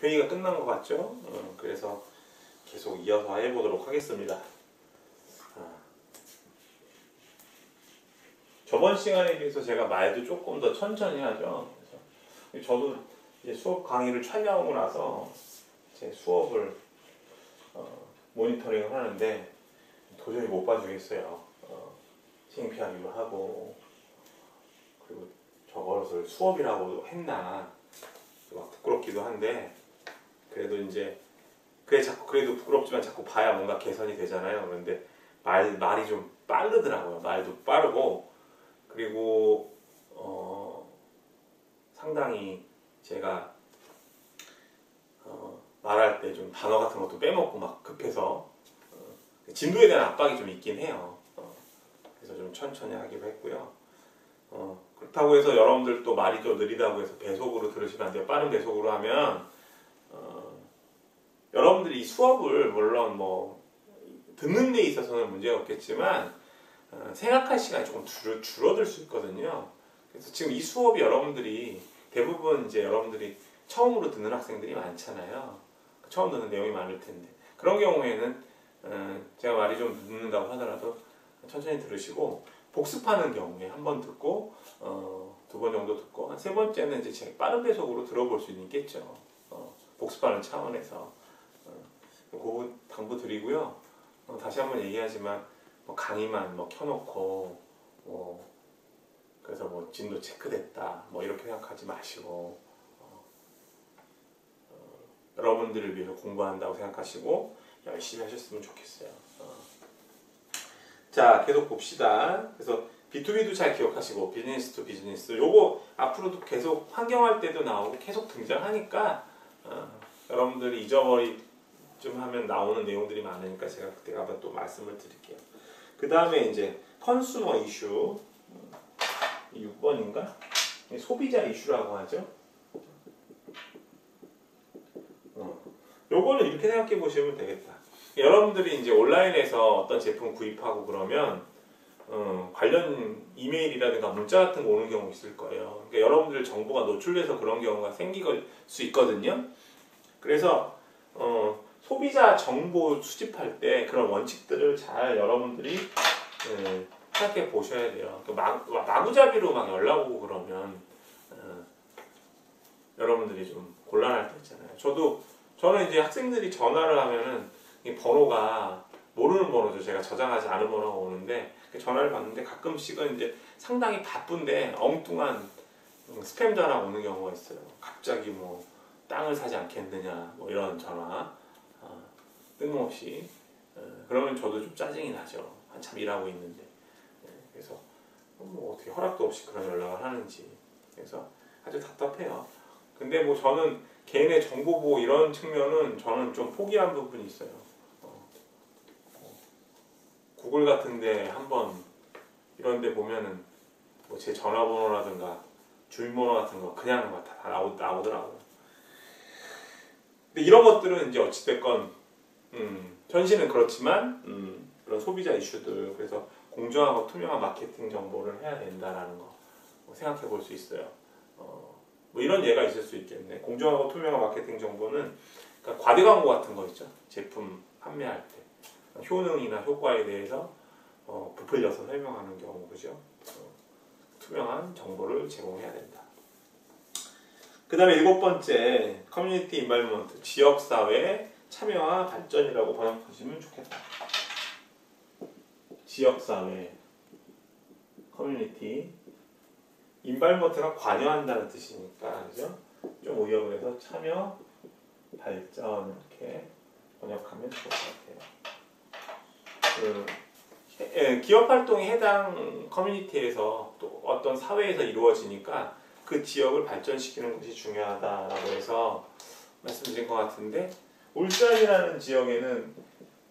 회의가 끝난 것 같죠? 그래서 계속 이어서 해보도록 하겠습니다. 저번 시간에 비해서 제가 말도 조금 더 천천히 하죠. 그래서 저도 이제 수업 강의를 촬영하고 나서 제 수업을 모니터링을 하는데 도저히 못 봐주겠어요. 창피하기도 하고, 그리고 저것을 수업이라고 했나 막 부끄럽기도 한데, 그래도 이제 그래도 부끄럽지만 자꾸 봐야 뭔가 개선이 되잖아요. 그런데 말이 좀 빠르더라고요. 말도 빠르고, 그리고 상당히 제가 말할 때 좀 단어 같은 것도 빼먹고 막 급해서 진도에 대한 압박이 좀 있긴 해요. 그래서 좀 천천히 하기로 했고요. 그렇다고 해서 여러분들도 말이 좀 느리다고 해서 배속으로 들으시면 안 돼요. 빠른 배속으로 하면 여러분들이 이 수업을 물론 뭐 듣는 데 있어서는 문제가 없겠지만 생각할 시간이 조금 줄어들 수 있거든요. 그래서 지금 이 수업이 여러분들이 대부분 이제 여러분들이 처음으로 듣는 학생들이 많잖아요. 처음 듣는 내용이 많을 텐데, 그런 경우에는 제가 말이 좀 늦는다고 하더라도 천천히 들으시고, 복습하는 경우에 한 번 듣고 두 번 정도 듣고 한 세 번째는 이제 제가 빠른 배속으로 들어볼 수 있겠죠. 복습하는 차원에서 그 당부 드리고요. 다시 한번 얘기하지만 뭐 강의만 뭐 켜놓고 그래서 뭐 진도 체크됐다 뭐 이렇게 생각하지 마시고, 여러분들을 위해서 공부한다고 생각하시고 열심히 하셨으면 좋겠어요. 자, 계속 봅시다. 그래서 B2B도 잘 기억하시고, 비즈니스 투 비즈니스 요거 앞으로도 계속 환경할 때도 나오고 계속 등장하니까 여러분들이 잊어버리 좀 하면 나오는 내용들이 많으니까 제가 그때 한번 또 말씀을 드릴게요. 그 다음에 이제 컨슈머 이슈 6번인가? 소비자 이슈라고 하죠. 요거는 이렇게 생각해 보시면 되겠다. 여러분들이 이제 온라인에서 어떤 제품 구입하고 그러면 관련 이메일이라든가 문자 같은 거 오는 경우 있을 거예요. 그러니까 여러분들 정보가 노출돼서 그런 경우가 생길 수 있거든요. 그래서 소비자 정보 수집할 때 그런 원칙들을 잘 여러분들이 생각해 보셔야 돼요. 마구잡이로 막 연락 오고 그러면 여러분들이 좀 곤란할 때 있잖아요. 저는 이제 학생들이 전화를 하면은 이 번호가 모르는 번호죠. 제가 저장하지 않은 번호가 오는데 전화를 받는데 가끔씩은 이제 상당히 바쁜데 엉뚱한 스팸 전화 오는 경우가 있어요. 갑자기 뭐 땅을 사지 않겠느냐 뭐 이런 전화 뜬금없이 그러면 저도 좀 짜증이 나죠. 한참 일하고 있는데. 그래서 뭐 어떻게 허락도 없이 그런 연락을 하는지. 그래서 아주 답답해요. 근데 뭐 저는 개인의 정보 보호 이런 측면은 저는 좀 포기한 부분이 있어요. 구글 같은데 한번 이런데 보면은 뭐 제 전화번호라든가 주민번호 같은 거 그냥 다 나오더라고요. 근데 이런 것들은 이제 어찌됐건 현실은 그렇지만 그런 소비자 이슈들, 그래서 공정하고 투명한 마케팅 정보를 해야 된다라는 거 생각해 볼 수 있어요. 뭐 이런 예가 있을 수 있겠네. 공정하고 투명한 마케팅 정보는 그러니까 과대 광고 같은 거 있죠. 제품 판매할 때 효능이나 효과에 대해서 부풀려서 설명하는 경우, 그죠? 투명한 정보를 제공해야 된다. 그 다음에 7번째, 커뮤니티 인발먼트, 지역사회 참여와 발전이라고 번역하시면 좋겠다. 지역사회, 커뮤니티, 인발먼트가 관여한다는 뜻이니까, 그죠? 좀 오역을 해서 참여, 발전 이렇게 번역하면 좋을 것 같아요. 기업 활동이 해당 커뮤니티에서 또 어떤 사회에서 이루어지니까 그 지역을 발전시키는 것이 중요하다라고 해서 말씀드린 것 같은데, 울산이라는 지역에는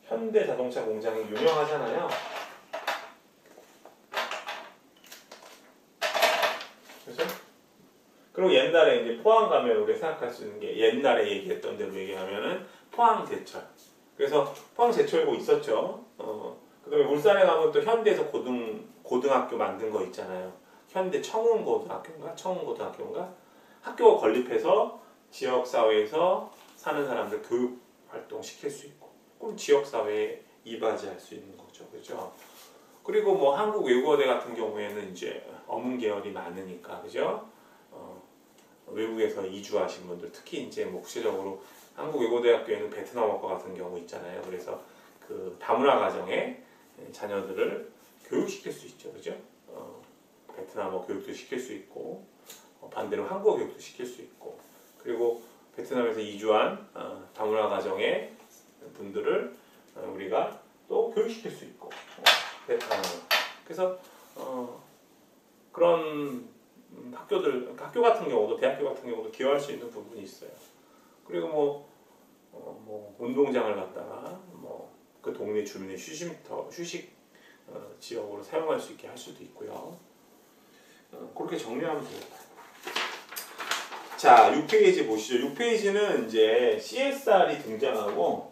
현대 자동차 공장이 유명하잖아요. 그죠? 그리고 옛날에 이제 포항 가면 우리가 생각할 수 있는 게, 옛날에 얘기했던 대로 얘기하면은 포항제철. 그래서 포항제철고 있었죠. 그 다음에 울산에 가면 또 현대에서 고등학교 만든 거 있잖아요. 현대 청운고등학교인가? 학교가 건립해서 지역사회에서 사는 사람들 교육 활동 시킬 수 있고, 그럼 지역 사회에 이바지할 수 있는 거죠, 그죠? 그리고 뭐 한국 외국어대 같은 경우에는 이제 어문 계열이 많으니까, 그죠? 외국에서 이주하신 분들, 특히 이제 뭐 구체적으로 한국 외국어대학교에는 베트남어과 같은 경우 있잖아요. 그래서 그 다문화 가정의 자녀들을 교육시킬 수 있죠, 그죠? 베트남어 교육도 시킬 수 있고, 반대로 한국어 교육도 시킬 수 있고, 그리고 베트남에서 이주한 다문화 가정의 분들을 우리가 또 교육시킬 수 있고, 그래서 그런 학교들, 학교 같은 경우도, 대학교 같은 경우도 기여할 수 있는 부분이 있어요. 그리고 뭐 운동장을 갖다가 뭐 그 동네 주민의 휴식 지역으로 사용할 수 있게 할 수도 있고요. 그렇게 정리하면 되겠다. 자, 6페이지 보시죠. 6페이지는 이제 CSR이 등장하고,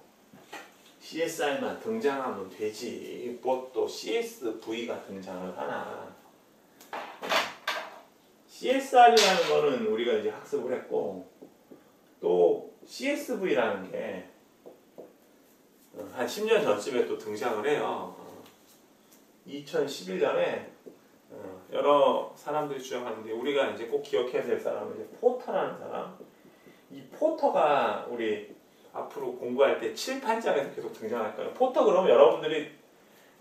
CSR만 등장하면 되지 뭐 또 CSV가 등장을 하나. CSR이라는 거는 우리가 이제 학습을 했고, 또 CSV라는 게 한 10년 전쯤에 또 등장을 해요. 2011년에 여러 사람들이 주장하는데, 우리가 이제 꼭 기억해야 될 사람은 이제 포터라는 사람. 이 포터가 우리 앞으로 공부할 때 칠판장에서 계속 등장할 거예요. 포터 그러면 여러분들이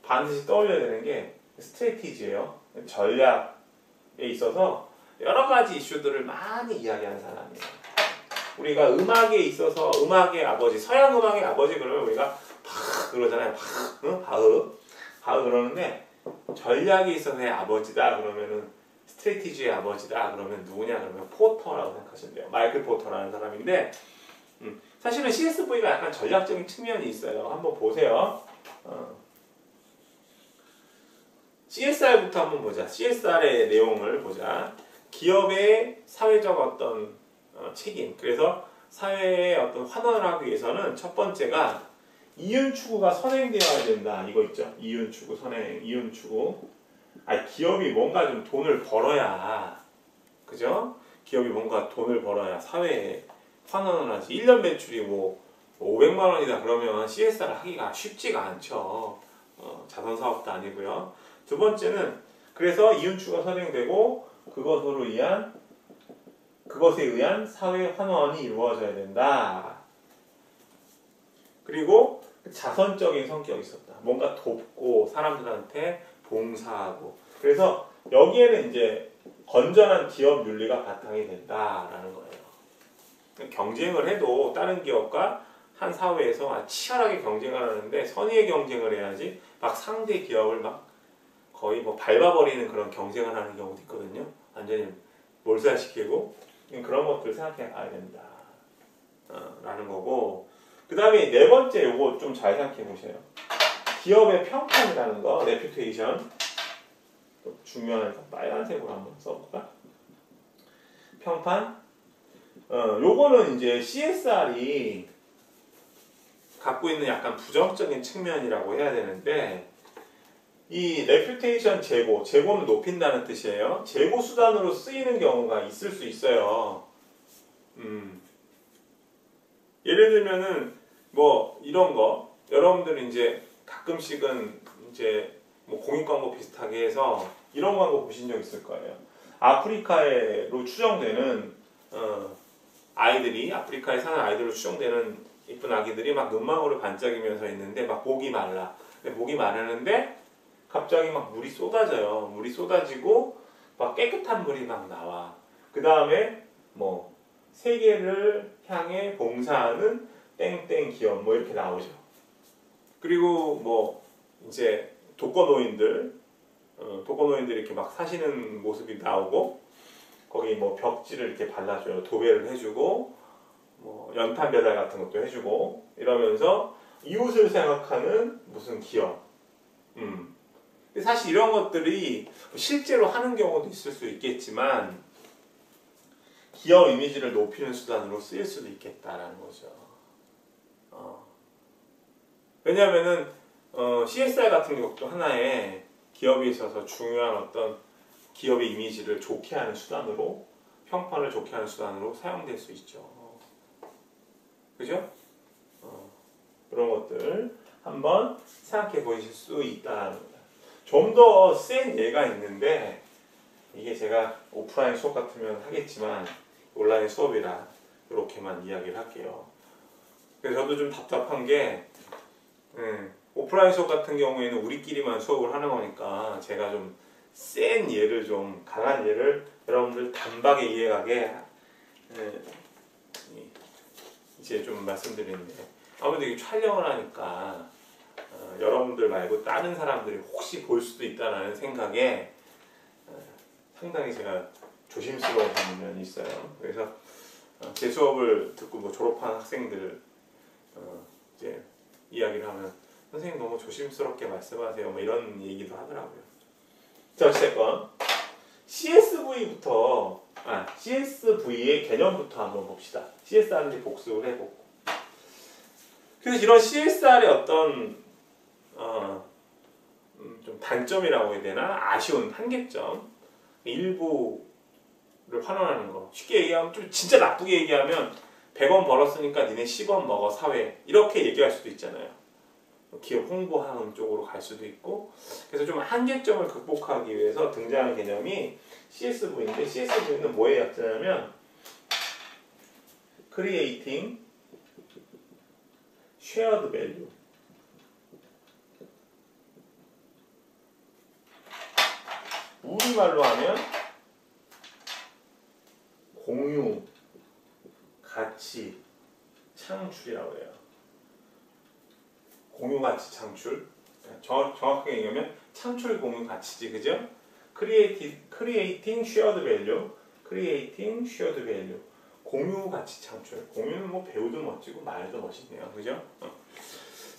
반드시 떠올려야 되는 게 스트레티지예요. 전략에 있어서 여러 가지 이슈들을 많이 이야기하는 사람이에요. 우리가 음악에 있어서 음악의 아버지, 서양 음악의 아버지 그러면 우리가 팍 그러잖아요. 팍 그러는데, 전략에 있어서의 아버지다 그러면은, 스트레티지의 아버지다 그러면 누구냐 그러면 포터라고 생각하시면 돼요. 마이클 포터라는 사람인데, 사실은 CSV가 약간 전략적인 측면이 있어요. 한번 보세요. CSR부터 한번 보자. CSR의 내용을 보자. 기업의 사회적 어떤 책임. 그래서 사회의 어떤 환원을 하기 위해서는 첫 번째가 이윤 추구가 선행되어야 된다. 이거 있죠. 이윤 추구 선행. 이윤 추구. 기업이 뭔가 좀 돈을 벌어야, 그죠? 기업이 뭔가 돈을 벌어야 사회에 환원을 하지. 1년 매출이 뭐 500만 원이다 그러면 CSR 하기가 쉽지가 않죠. 자선사업도 아니고요. 두 번째는, 그래서 이윤 추구가 선행되고 그것에 의한 사회 환원이 이루어져야 된다. 그리고 자선적인 성격이 있었다. 뭔가 돕고 사람들한테 봉사하고. 그래서 여기에는 이제 건전한 기업 윤리가 바탕이 된다라는 거예요. 경쟁을 해도 다른 기업과 한 사회에서 치열하게 경쟁을 하는데 선의의 경쟁을 해야지, 막 상대 기업을 막 거의 뭐 밟아버리는 그런 경쟁을 하는 경우도 있거든요. 완전히 몰살시키고. 그런 것들 생각해 봐야 된다 라는 거고, 그 다음에 네 번째, 요거 좀 잘 생각해 보세요. 기업의 평판이라는 거, 레퓨테이션. 중요하니까 빨간색으로 한번 써볼까? 평판. 요거는 이제 CSR이 갖고 있는 약간 부정적인 측면이라고 해야 되는데, 이 레퓨테이션 재고는 높인다는 뜻이에요. 재고 수단으로 쓰이는 경우가 있을 수 있어요. 예를 들면은 뭐 이런 거, 여러분들은 이제 가끔씩은 이제 뭐 공익광고 비슷하게 해서 이런 광고 보신 적 있을 거예요. 아프리카로 추정되는 아이들이, 아프리카에 사는 아이들로 추정되는 이쁜 아기들이 막 눈망울을 반짝이면서 있는데 막 목이 말라. 목이 마르는데 갑자기 막 물이 쏟아져요. 물이 쏟아지고 막 깨끗한 물이 막 나와. 그 다음에 뭐 세계를 향해 봉사하는 땡땡 기업 뭐 이렇게 나오죠. 그리고 뭐 이제 독거노인들이 이렇게 막 사시는 모습이 나오고, 거기 뭐 벽지를 이렇게 발라줘요. 도배를 해주고, 뭐 연탄 배달 같은 것도 해주고, 이러면서 이웃을 생각하는 무슨 기업. 사실 이런 것들이 실제로 하는 경우도 있을 수 있겠지만, 기업 이미지를 높이는 수단으로 쓰일 수도 있겠다라는 거죠. 왜냐하면은 CSR 같은 것도 하나의 기업에 있어서 중요한 어떤 기업의 이미지를 좋게 하는 수단으로, 평판을 좋게 하는 수단으로 사용될 수 있죠. 그죠? 그런 것들 한번 생각해 보실 수 있다는 겁니다. 좀 더 센 예가 있는데 이게 제가 오프라인 수업 같으면 하겠지만 온라인 수업이라 이렇게만 이야기를 할게요. 그래서 저도 좀 답답한 게 오프라인 수업 같은 경우에는 우리끼리만 수업을 하는 거니까 제가 좀 센 예를, 좀 강한 예를 여러분들 단박에 이해하게 이제 좀 말씀드리는데, 아무래도 이게 촬영을 하니까 여러분들 말고 다른 사람들이 혹시 볼 수도 있다는 생각에 상당히 제가 조심스러워하는 면이 있어요. 그래서 제 수업을 듣고 뭐 졸업한 학생들 이제 이야기를 하면 선생님 너무 조심스럽게 말씀하세요, 뭐 이런 얘기도 하더라고요. 자, 어쨌건 CSV의 개념부터 한번 봅시다. CSR인지 복습을 해보고. 그래서 이런 CSR의 어떤 좀 단점이라고 해야 되나, 아쉬운 한계점, 일부를 환원하는 거. 쉽게 얘기하면, 좀 진짜 나쁘게 얘기하면 100원 벌었으니까 니네 10원 먹어 사회, 이렇게 얘기할 수도 있잖아요. 기업 홍보하는 쪽으로 갈 수도 있고. 그래서 좀 한계점을 극복하기 위해서 등장한 개념이 CSV인데, CSV는 뭐에 약자냐면 Creating Shared Value. 우리말로 하면 공유, 가치, 창출이라고 해요. 공유, 가치, 창출. 정확하게 얘기하면 창출, 공유, 가치지, 그죠? Creating shared value. Creating shared value. 공유, 가치, 창출. 공유는 뭐 배우도 멋지고 말도 멋있네요, 그죠?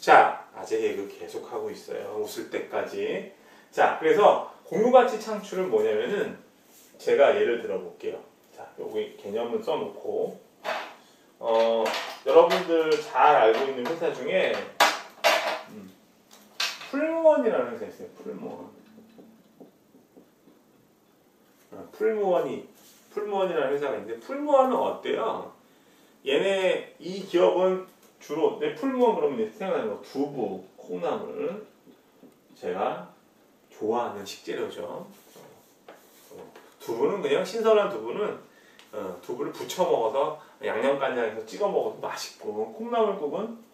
자, 아재 개그 계속 하고 있어요. 웃을 때까지. 자, 그래서 공유, 가치, 창출은 뭐냐면은 제가 예를 들어 볼게요. 자, 여기 개념을 써놓고 여러분들 잘 알고 있는 회사 중에 풀무원이라는 회사 있어요. 풀무원이라는 회사가 있는데, 풀무원은 어때요? 얘네 이 기업은 주로 풀무원 그러면 생각나는 거 두부, 콩나물, 제가 좋아하는 식재료죠. 두부는 그냥 신선한 두부는 두부를 부쳐 먹어서 양념간장에서 찍어 먹어도 맛있고, 콩나물국은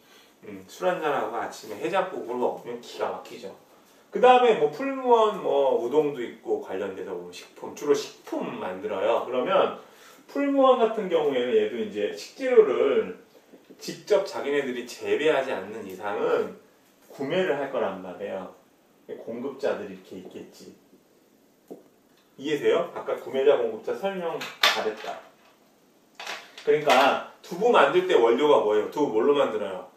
술 한잔하고 아침에 해장국을 먹으면 기가 막히죠. 그 다음에 뭐 풀무원 뭐 우동도 있고 관련돼서 뭐 식품, 주로 식품 만들어요. 그러면 풀무원 같은 경우에는 얘도 이제 식재료를 직접 자기네들이 재배하지 않는 이상은 구매를 할 거란 말이에요. 공급자들이 이렇게 있겠지. 이해돼요? 아까 구매자 공급자 설명 잘했다. 그러니까 두부 만들 때 원료가 뭐예요? 두부 뭘로 만들어요?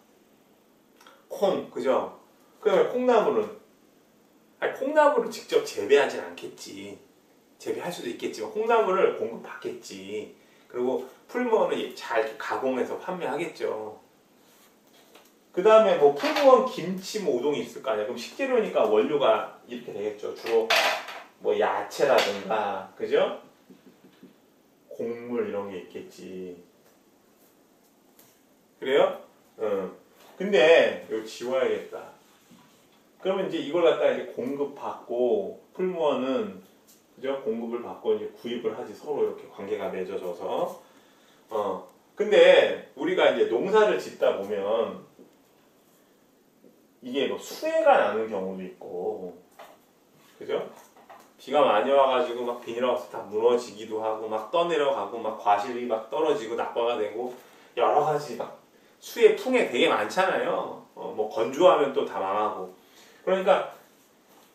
콩, 그죠? 그러면 콩나물을 직접 재배하진 않겠지. 재배할 수도 있겠지만 콩나물을 공급받겠지. 그리고 풀무원은 잘 가공해서 판매하겠죠. 그 다음에 뭐 풀무원 김치, 뭐 우동이 있을 거 아니야. 그럼 식재료니까 원료가 이렇게 되겠죠. 주로 뭐 야채라든가, 그죠? 곡물 이런 게 있겠지. 그래요? 근데 이거 지워야겠다. 그러면 이제 이걸 갖다가 이제 공급받고, 풀무원은 그죠? 공급을 받고 이제 구입을 하지, 서로 이렇게 관계가 맺어져서. 근데 우리가 이제 농사를 짓다 보면 이게 뭐 수해가 나는 경우도 있고, 그죠? 비가 많이 와가지고 막 비닐하우스 다 무너지기도 하고, 막 떠내려가고, 막 과실이 막 떨어지고 낙과가 되고, 여러 가지 막 수해 풍해 되게 많잖아요. 뭐 건조하면 또 다 망하고. 그러니까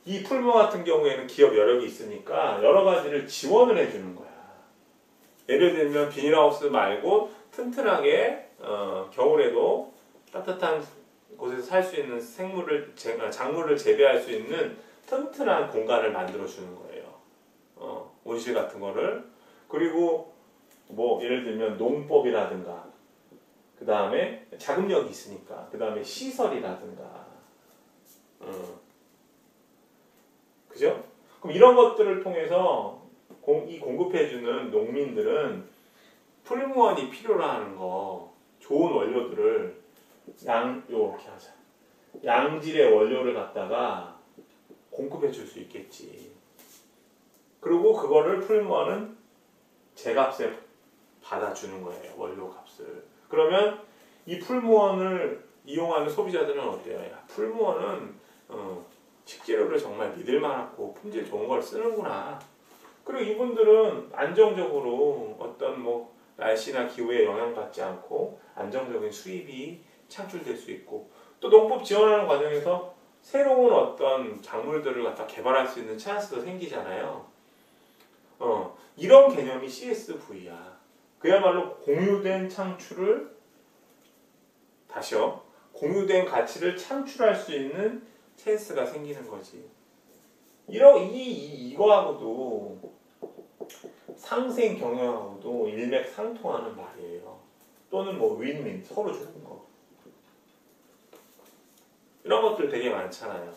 이 풀무원 같은 경우에는 기업 여력이 있으니까 여러 가지를 지원을 해주는 거야. 예를 들면 비닐하우스 말고 튼튼하게 겨울에도 따뜻한 곳에서 살 수 있는 작물을 재배할 수 있는 튼튼한 공간을 만들어 주는 거예요. 온실 같은 거를. 그리고 뭐 예를 들면 농법이라든가, 그 다음에 자금력이 있으니까, 그 다음에 시설이라든가, 그죠? 그럼 이런 것들을 통해서 이 공급해주는 농민들은 풀무원이 필요로 하는 거 좋은 원료들을 요렇게 하자. 양질의 원료를 갖다가 공급해 줄 수 있겠지. 그리고 그거를 풀무원은 제값에 받아주는 거예요. 원료 값을. 그러면 이 풀무원을 이용하는 소비자들은 어때요? 야, 풀무원은 식재료를 정말 믿을 만하고 품질 좋은 걸 쓰는구나. 그리고 이분들은 안정적으로 어떤 뭐 날씨나 기후에 영향받지 않고 안정적인 수입이 창출될 수 있고, 또 농법 지원하는 과정에서 새로운 어떤 작물들을 갖다 개발할 수 있는 찬스도 생기잖아요. 이런 개념이 CSV야. 그야말로 공유된 창출을, 다시요, 공유된 가치를 창출할 수 있는 찬스가 생기는 거지. 이거하고도 상생 경영하고도 일맥상통하는 말이에요. 또는 뭐 윈윈, 서로 좋은 거. 이런 것들 되게 많잖아요.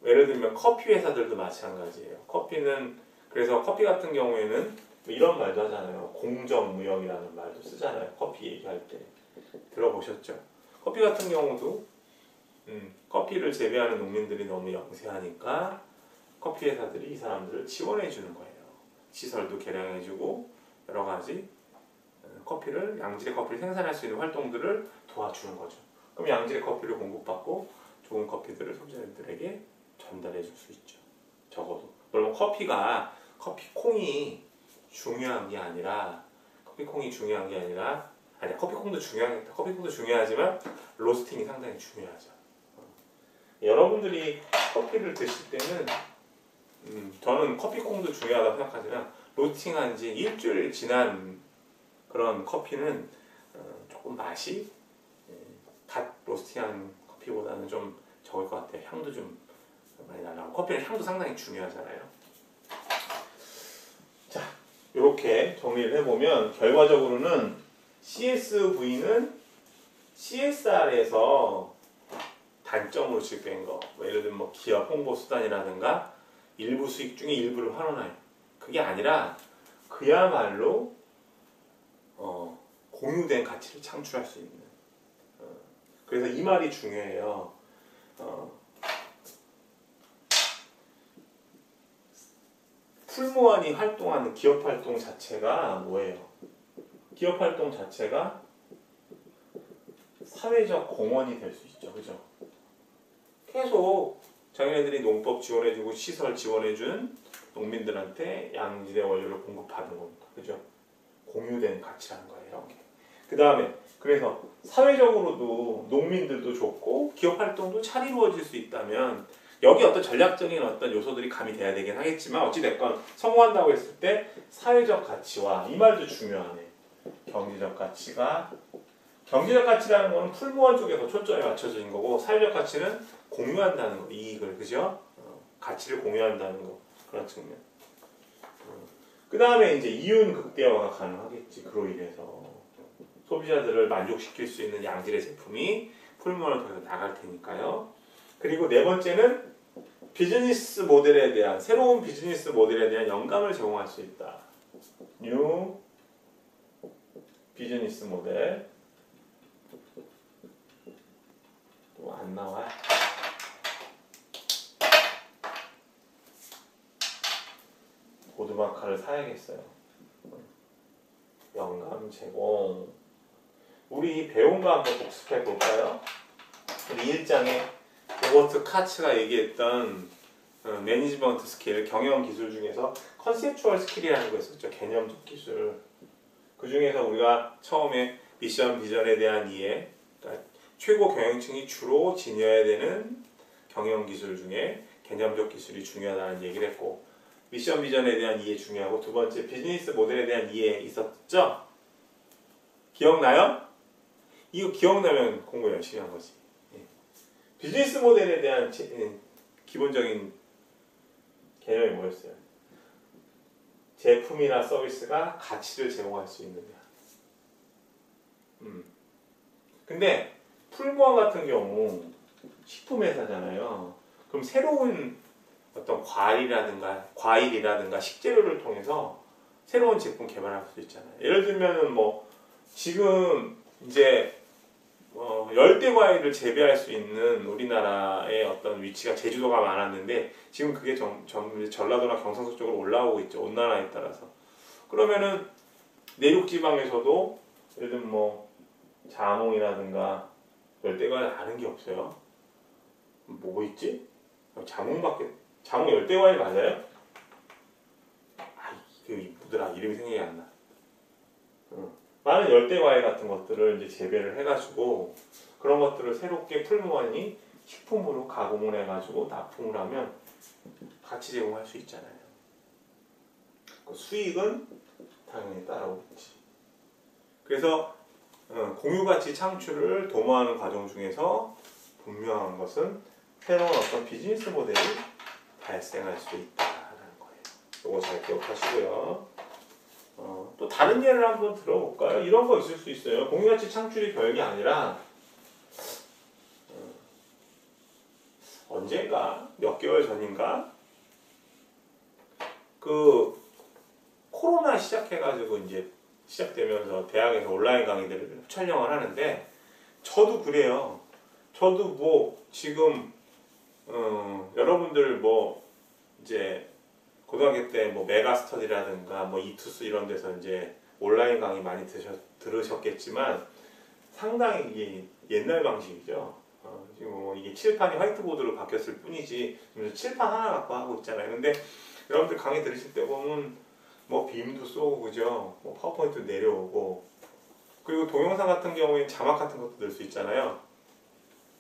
예를 들면 커피 회사들도 마찬가지예요. 커피는, 그래서 커피 같은 경우에는 이런 말도 하잖아요. 공정무역이라는 말도 쓰잖아요. 커피 얘기할 때. 들어보셨죠? 커피 같은 경우도 커피를 재배하는 농민들이 너무 영세하니까 커피 회사들이 이 사람들을 지원해 주는 거예요. 시설도 개량해 주고 여러 가지 양질의 커피를 생산할 수 있는 활동들을 도와주는 거죠. 그럼 양질의 커피를 공급받고 좋은 커피들을 소비자들에게 전달해 줄 수 있죠. 적어도. 물론 커피콩이 중요한 게 아니라, 아니, 커피콩도 중요하겠다. 커피콩도 중요하지만 로스팅이 상당히 중요하죠. 여러분들이 커피를 드실 때는 저는 커피콩도 중요하다고 생각하지만 로스팅한 지 일주일 지난 그런 커피는 조금 맛이 갓 로스팅한 커피보다는 좀 적을 것 같아요. 향도 좀 많이 나고, 커피는 향도 상당히 중요하잖아요. 자, 이렇게 정리를 해보면 결과적으로는 CSV는 CSR에서 단점으로 지급된 거, 예를 들면 뭐 기업 홍보 수단이라든가 일부 수익 중에 일부를 환원해요. 그게 아니라 그야말로 공유된 가치를 창출할 수 있는. 그래서 이 말이 중요해요. 풀무원이 활동하는 기업 활동 자체가 뭐예요? 기업 활동 자체가 사회적 공헌이 될 수 있죠. 그죠? 계속 자기네들이 농법 지원해주고 시설 지원해준 농민들한테 양질의 원료를 공급하는 겁니다. 그죠? 공유된 가치라는 거예요. 그 다음에 그래서 사회적으로도 농민들도 좋고 기업 활동도 잘 이루어질 수 있다면, 여기 어떤 전략적인 어떤 요소들이 가미돼야 되긴 하겠지만 어찌됐건 성공한다고 했을 때 사회적 가치와, 이 말도 중요하네. 경제적 가치라는 거는 풀무원 쪽에서 초점이 맞춰진 거고, 사회적 가치는 공유한다는 거, 이익을, 그죠? 가치를 공유한다는 거, 그런 측면. 그 다음에 이제 이윤 극대화가 가능하겠지. 그로 인해서 소비자들을 만족시킬 수 있는 양질의 제품이 풀무원을 통해서 나갈 테니까요. 그리고 네 번째는 새로운 비즈니스 모델에 대한 영감을 제공할 수 있다. 뉴 비즈니스 모델. 또 안 나와. 보드마카를 사야겠어요. 영감 제공. 우리 배운 거 한번 복습해 볼까요? 우리 1장에 로버트 카츠가 얘기했던 매니지먼트 스킬, 경영 기술 중에서 컨셉추얼 스킬이라는 거 있었죠. 개념적 기술. 그 중에서 우리가 처음에 미션 비전에 대한 이해, 그러니까 최고 경영층이 주로 지녀야 되는 경영 기술 중에 개념적 기술이 중요하다는 얘기를 했고, 미션 비전에 대한 이해 중요하고, 두 번째 비즈니스 모델에 대한 이해 있었죠? 기억나요? 이거 기억나면 공부 열심히 한 거지. 비즈니스 모델에 대한 기본적인 개념이 뭐였어요? 제품이나 서비스가 가치를 제공할 수 있느냐. 근데 풀무원 같은 경우 식품회사잖아요. 그럼 새로운 어떤 과일이라든가 식재료를 통해서 새로운 제품 개발할 수 있잖아요. 예를 들면은 뭐 지금 이제 열대 과일을 재배할 수 있는 우리나라의 어떤 위치가 제주도가 많았는데 지금 그게 전라도나 경상도 쪽으로 올라오고 있죠. 온난화에 따라서. 그러면은 내륙 지방에서도 예를 들면 뭐 자몽이라든가 열대 과일 아는 게 없어요. 뭐 있지? 자몽 열대 과일 맞아요? 그 뭐더라 이름이 생각이 안 나. 많은 열대 과일 같은 것들을 이제 재배를 해가지고 그런 것들을 새롭게 풀무원이 식품으로 가공을 해가지고 납품을 하면 같이 제공할 수 있잖아요. 그 수익은 당연히 따라오겠지. 그래서 공유가치 창출을 도모하는 과정 중에서 분명한 것은 새로운 어떤 비즈니스 모델이 발생할 수 있다라는 거예요. 이거 잘 기억하시고요. 또 다른 예를 한번 들어볼까요? 이런 거 있을 수 있어요. 공유가치 창출이 별게 아니라 언젠가 몇 개월 전인가 그 코로나 시작해가지고 이제 시작되면서 대학에서 온라인 강의들을 촬영을 하는데 저도 그래요. 저도 뭐 지금 여러분들 뭐 이제 고등학교 때 뭐 메가스터디라든가 뭐 이투스 이런 데서 이제 온라인 강의 많이 들으셨겠지만 상당히 이게 옛날 방식이죠. 지금 뭐 이게 칠판이 화이트보드로 바뀌었을 뿐이지 칠판 하나 갖고 하고 있잖아요. 근데 여러분들 강의 들으실 때 보면 뭐 빔도 쏘고 그죠? 뭐 파워포인트 내려오고 그리고 동영상 같은 경우에는 자막 같은 것도 넣을 수 있잖아요.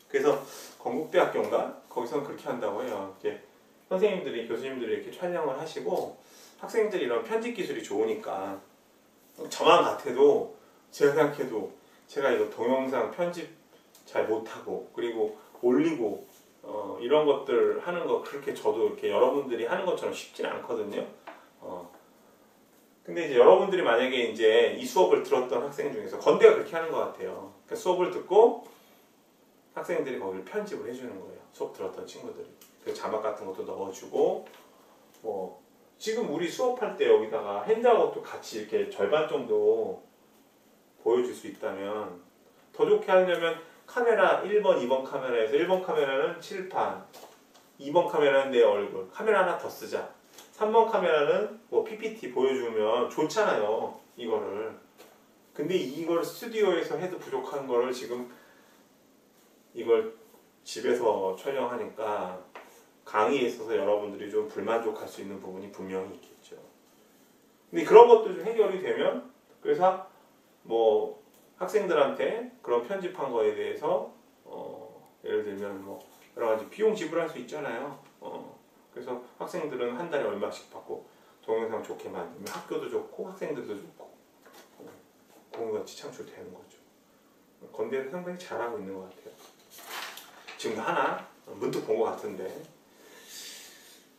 그래서 건국대학교인가? 거기서는 그렇게 한다고 해요. 이제 선생님들이 교수님들이 이렇게 촬영을 하시고 학생들이 이런 편집 기술이 좋으니까 저만 같아도 제가 생각해도 제가 이거 동영상 편집 잘 못하고 그리고 올리고 이런 것들 하는 거 그렇게 저도 이렇게 여러분들이 하는 것처럼 쉽진 않거든요. 근데 이제 여러분들이 만약에 이제 이 수업을 들었던 학생 중에서 건대가 그렇게 하는 것 같아요. 그러니까 수업을 듣고 학생들이 거기를 편집을 해주는 거예요. 수업 들었던 친구들이. 그 자막 같은 것도 넣어주고 뭐 지금 우리 수업할 때 여기다가 핸드아웃도 같이 이렇게 절반 정도 보여줄 수 있다면 더 좋게 하려면 카메라 1번, 2번 카메라에서 1번 카메라는 칠판, 2번 카메라는 내 얼굴, 카메라 하나 더 쓰자. 3번 카메라는 뭐 PPT 보여주면 좋잖아요. 이거를. 근데 이걸 스튜디오에서 해도 부족한 거를 지금 이걸 집에서 촬영하니까 강의에 있어서 여러분들이 좀 불만족할 수 있는 부분이 분명히 있겠죠. 근데 그런 것도 좀 해결이 되면 그래서 뭐 학생들한테 그런 편집한 거에 대해서 예를 들면 뭐 여러 가지 비용 지불할 수 있잖아요. 그래서 학생들은 한 달에 얼마씩 받고 동영상 좋게 만들면 학교도 좋고 학생들도 좋고 공유가치 창출되는 거죠. 건대는 상당히 잘하고 있는 것 같아요. 지금 하나 문득 본 것 같은데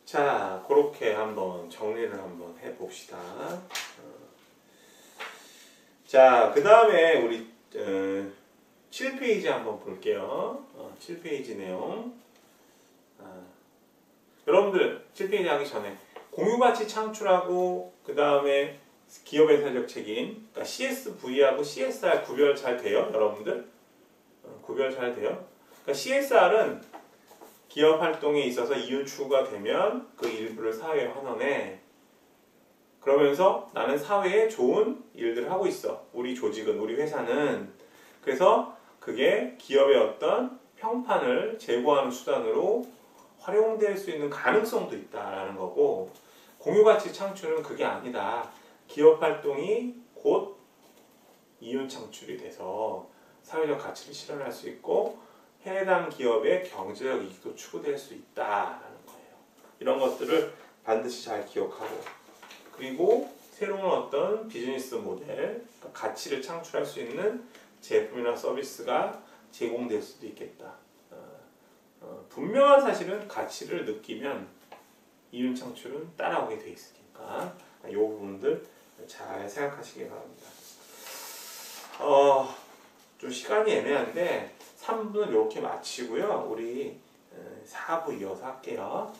자 그렇게 한번 정리를 한번 해봅시다. 자 그 다음에 우리 7페이지 한번 볼게요. 7페이지 내용 여러분들 7페이지 하기 전에 공유가치 창출하고 그 다음에 기업의 사회적 책임 그러니까 CSV하고 CSR 구별 잘 돼요? 여러분들? 구별 잘 돼요? 그러니까 CSR은 기업 활동에 있어서 이윤 추구가 되면 그 일부를 사회에 환원해. 그러면서 나는 사회에 좋은 일들을 하고 있어. 우리 조직은, 우리 회사는. 그래서 그게 기업의 어떤 평판을 제고하는 수단으로 활용될 수 있는 가능성도 있다라는 거고 공유가치 창출은 그게 아니다. 기업 활동이 곧 이윤 창출이 돼서 사회적 가치를 실현할 수 있고 해당 기업의 경제적 이익도 추구될 수 있다라는 거예요. 이런 것들을 반드시 잘 기억하고 그리고 새로운 어떤 비즈니스 모델, 가치를 창출할 수 있는 제품이나 서비스가 제공될 수도 있겠다. 분명한 사실은 가치를 느끼면 이윤 창출은 따라오게 돼 있으니까 이 부분들 잘 생각하시기 바랍니다. 좀 시간이 애매한데 3분을 이렇게 마치고요. 우리 4부 이어서 할게요.